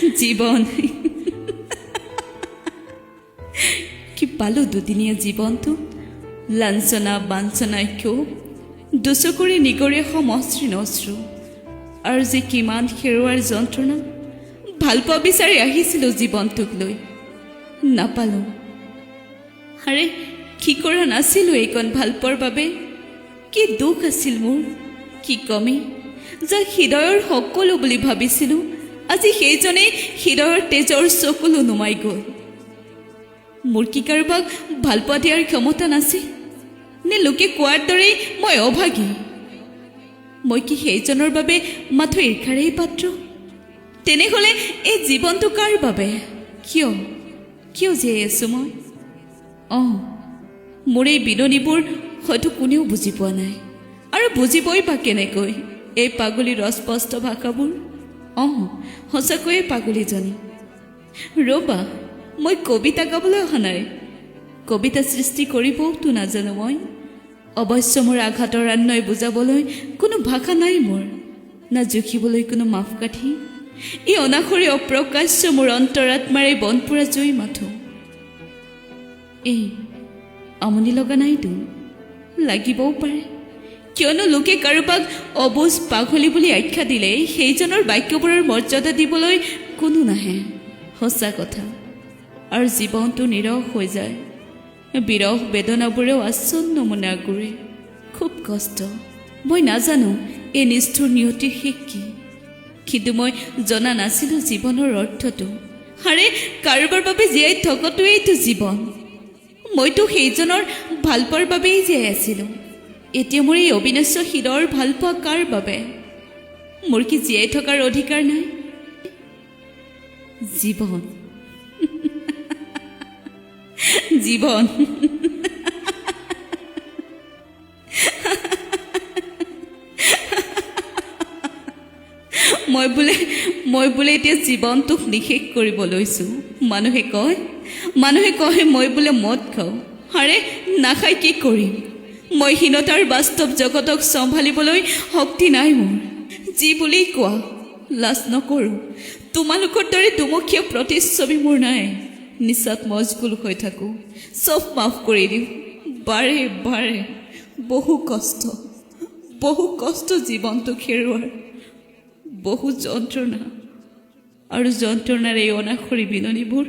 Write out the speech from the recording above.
জীৱন কি পালোঁ দুদিনীয়া জীৱনটো লাঞ্ছনা বাঞ্ছনা ক্ষোভ দুচকুৰি নিগৰীয়া সমশ্ৰী অশ্ৰু আৰু যে কিমান হেৰুৱাৰ যন্ত্ৰণা ভালপোৱা বিচাৰি আহিছিলোঁ জীৱনটোক লৈ নাপালোঁ আৰে কি কৰা নাছিলোঁ এইকণ ভালপোৱাৰ বাবে কি দুখ আছিল মোৰ কি কমে যাক হৃদয়ৰ সকলো বুলি ভাবিছিলোঁ আজি সেইজনেই হৃদয়ৰ তেজৰ চকুলো নুমাই গ'ল মোৰ কি কাৰোবাক ভালপোৱা দিয়াৰ ক্ষমতা নাছিল নে লোকে কোৱাৰ দৰেই মই অভাগী মই কি সেইজনৰ বাবে মাথো ঈৰ্ষাৰেই পাত্ৰ তেনেহ'লে এই জীৱনটো কাৰ বাবে কিয় জীয়াই আছোঁ মই মোৰ এই বিননিবোৰ হয়তো কোনেও বুজি পোৱা নাই আৰু বুজিবই বা কেনেকৈ এই পাগলীৰ অস্পষ্ট ভাষাবোৰ সঁচাকৈয়ে পাগলীজনী ৰ'বা মই কবিতা গাবলৈ অহা নাই কবিতা সৃষ্টি কৰিবওতো নাজানো মই অৱশ্য মোৰ আঘাতৰ আন্নয় বুজাবলৈ কোনো ভাষা নাই মোৰ না জুখিবলৈ কোনো মাপকাঠি এই অনাসৰি অপ্ৰকাশ্য মোৰ অন্তৰাত্মাৰে বনপুৰা জুই মাথো এই আমনি লগা নাইতো লাগিবও পাৰে কিয়নো লোকে কাৰোবাক অবুজ পাগলী বুলি আখ্যা দিলে সেইজনৰ বাক্যবোৰৰ মৰ্যাদা দিবলৈ কোনো নাহে সঁচা কথা আৰু জীৱনটো নিৰস হৈ যায় বিৰহ বেদনাবোৰেও আচ্ছন্ন মনে আগুৰে খুব কষ্ট মই নাজানো এই নিষ্ঠুৰ নিয়তিৰ শেষ কি কিন্তু মই জনা নাছিলোঁ জীৱনৰ অৰ্থটো আৰে কাৰোবাৰ বাবে জীয়াই থকাটোৱেইতো জীৱন মইতো সেইজনৰ ভালপোৱাৰ বাবেই জীয়াই আছিলোঁ এতিয়া মোৰ এই অবিনশ্য হৃদয়ৰ ভালপোৱা কাৰ বাবে মোৰ কি জীয়াই থকাৰ অধিকাৰ নাই জীৱন জীৱন মই বোলে এতিয়া জীৱনটোক নিশেষ কৰিব লৈছোঁ মানুহে কয় মই বোলে মদ খাওঁ আৰে নাখাই কি কৰিম মই হীনতাৰ বাস্তৱ জগতক চম্ভালিবলৈ শক্তি নাই মোৰ যি বুলি কোৱা লাজ নকৰোঁ তোমালোকৰ দৰে দুমুখীয়া প্ৰতিচ্ছবি মোৰ নাই নিচাত মজগুল হৈ থাকোঁ চব মাফ কৰি দিওঁ বাৰে বাৰে বহু কষ্ট জীৱনটোক হেৰুৱাৰ বহু যন্ত্ৰণা আৰু যন্ত্ৰণাৰ এই অনাসৰি বিননিবোৰ